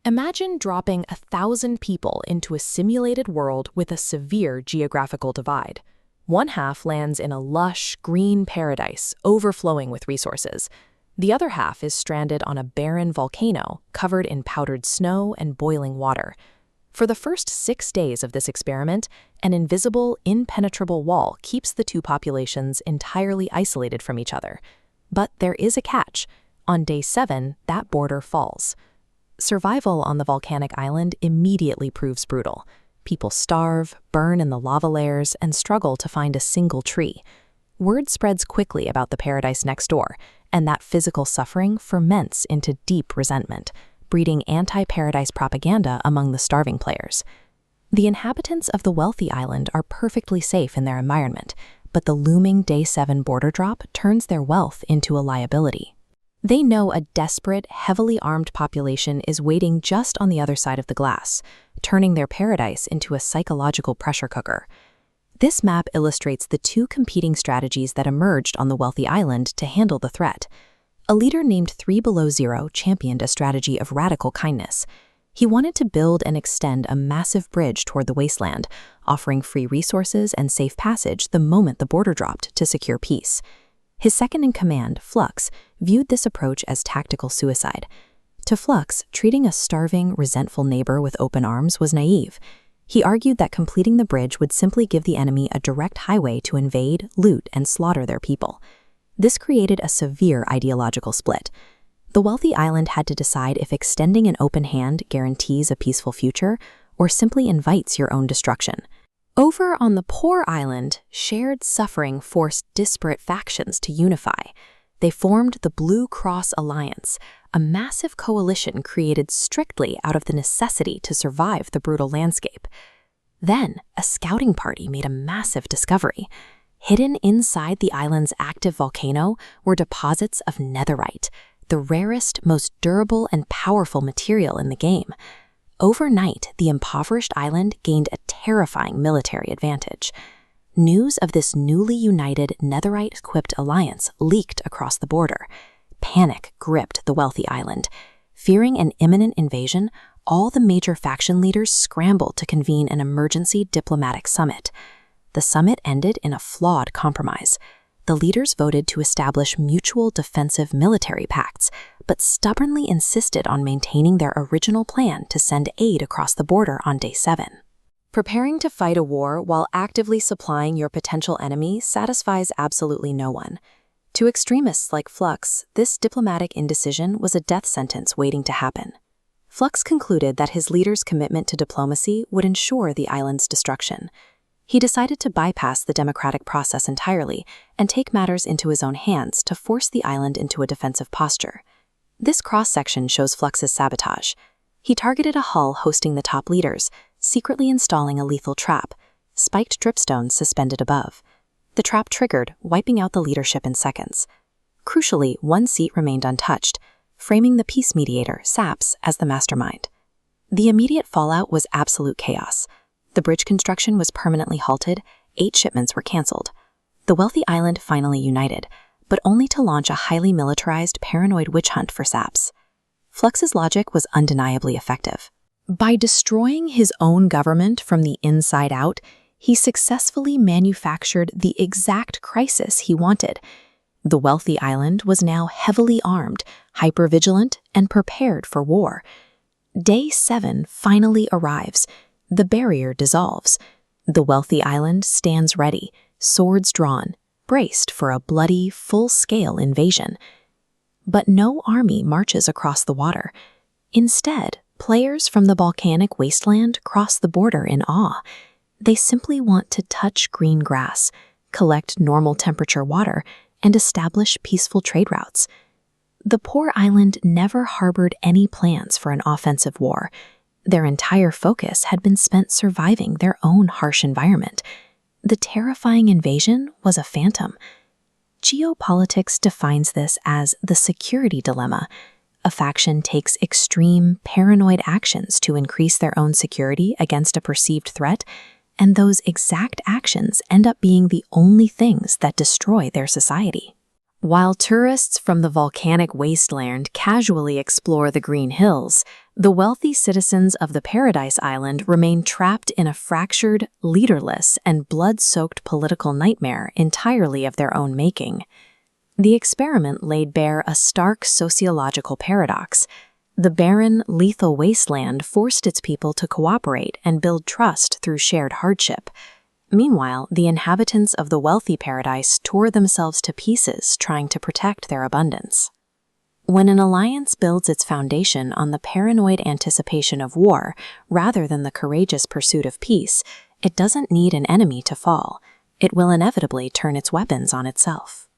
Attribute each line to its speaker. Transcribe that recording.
Speaker 1: Imagine dropping 1,000 people into a simulated world with a severe geographical divide. One half lands in a lush, green paradise overflowing with resources. The other half is stranded on a barren volcano covered in powdered snow and boiling water. For the first 6 days of this experiment, an invisible, impenetrable wall keeps the two populations entirely isolated from each other. But there is a catch. On day 7, that border falls. Survival on the volcanic island immediately proves brutal. People starve, burn in the lava layers, and struggle to find a single tree. Word spreads quickly about the paradise next door, and that physical suffering ferments into deep resentment, breeding anti-paradise propaganda among the starving players. The inhabitants of the wealthy island are perfectly safe in their environment, but the looming Day 7 border drop turns their wealth into a liability. They know a desperate, heavily armed population is waiting just on the other side of the glass, turning their paradise into a psychological pressure cooker. This map illustrates the two competing strategies that emerged on the wealthy island to handle the threat. A leader named 3 Below Zero championed a strategy of radical kindness. He wanted to build and extend a massive bridge toward the wasteland, offering free resources and safe passage the moment the border dropped to secure peace. His second-in-command, Flux, viewed this approach as tactical suicide. To Flux, treating a starving, resentful neighbor with open arms was naive. He argued that completing the bridge would simply give the enemy a direct highway to invade, loot, and slaughter their people. This created a severe ideological split. The wealthy island had to decide if extending an open hand guarantees a peaceful future or simply invites your own destruction. Over on the poor island, shared suffering forced disparate factions to unify. They formed the Blue Cross Alliance, a massive coalition created strictly out of the necessity to survive the brutal landscape. Then, a scouting party made a massive discovery. Hidden inside the island's active volcano were deposits of netherite, the rarest, most durable and powerful material in the game. Overnight, the impoverished island gained a terrifying military advantage. News of this newly united netherite-equipped alliance leaked across the border. Panic gripped the wealthy island. Fearing an imminent invasion, all the major faction leaders scrambled to convene an emergency diplomatic summit. The summit ended in a flawed compromise. The leaders voted to establish mutual defensive military pacts, but stubbornly insisted on maintaining their original plan to send aid across the border on Day 7. Preparing to fight a war while actively supplying your potential enemy satisfies absolutely no one. To extremists like Flux, this diplomatic indecision was a death sentence waiting to happen. Flux concluded that his leader's commitment to diplomacy would ensure the island's destruction. He decided to bypass the democratic process entirely and take matters into his own hands to force the island into a defensive posture. This cross-section shows Flux's sabotage. He targeted a hull hosting the top leaders, secretly installing a lethal trap, spiked dripstones suspended above. The trap triggered, wiping out the leadership in seconds. Crucially, one seat remained untouched, framing the peace mediator, SAPS, as the mastermind. The immediate fallout was absolute chaos. The bridge construction was permanently halted, 8 shipments were canceled. The wealthy island finally united, but only to launch a highly militarized, paranoid witch hunt for SAPS. Flux's logic was undeniably effective. By destroying his own government from the inside out, he successfully manufactured the exact crisis he wanted. The wealthy island was now heavily armed, hypervigilant, and prepared for war. Day 7 finally arrives. The barrier dissolves. The wealthy island stands ready, swords drawn, braced for a bloody, full-scale invasion. But no army marches across the water. Instead, players from the volcanic wasteland cross the border in awe. They simply want to touch green grass, collect normal temperature water, and establish peaceful trade routes. The poor island never harbored any plans for an offensive war. Their entire focus had been spent surviving their own harsh environment. The terrifying invasion was a phantom. Geopolitics defines this as the security dilemma. A faction takes extreme, paranoid actions to increase their own security against a perceived threat, and those exact actions end up being the only things that destroy their society. While tourists from the volcanic wasteland casually explore the green hills, the wealthy citizens of the Paradise Island remain trapped in a fractured, leaderless, and blood-soaked political nightmare entirely of their own making. The experiment laid bare a stark sociological paradox. The barren, lethal wasteland forced its people to cooperate and build trust through shared hardship. Meanwhile, the inhabitants of the wealthy paradise tore themselves to pieces trying to protect their abundance. When an alliance builds its foundation on the paranoid anticipation of war rather than the courageous pursuit of peace, it doesn't need an enemy to fall. It will inevitably turn its weapons on itself.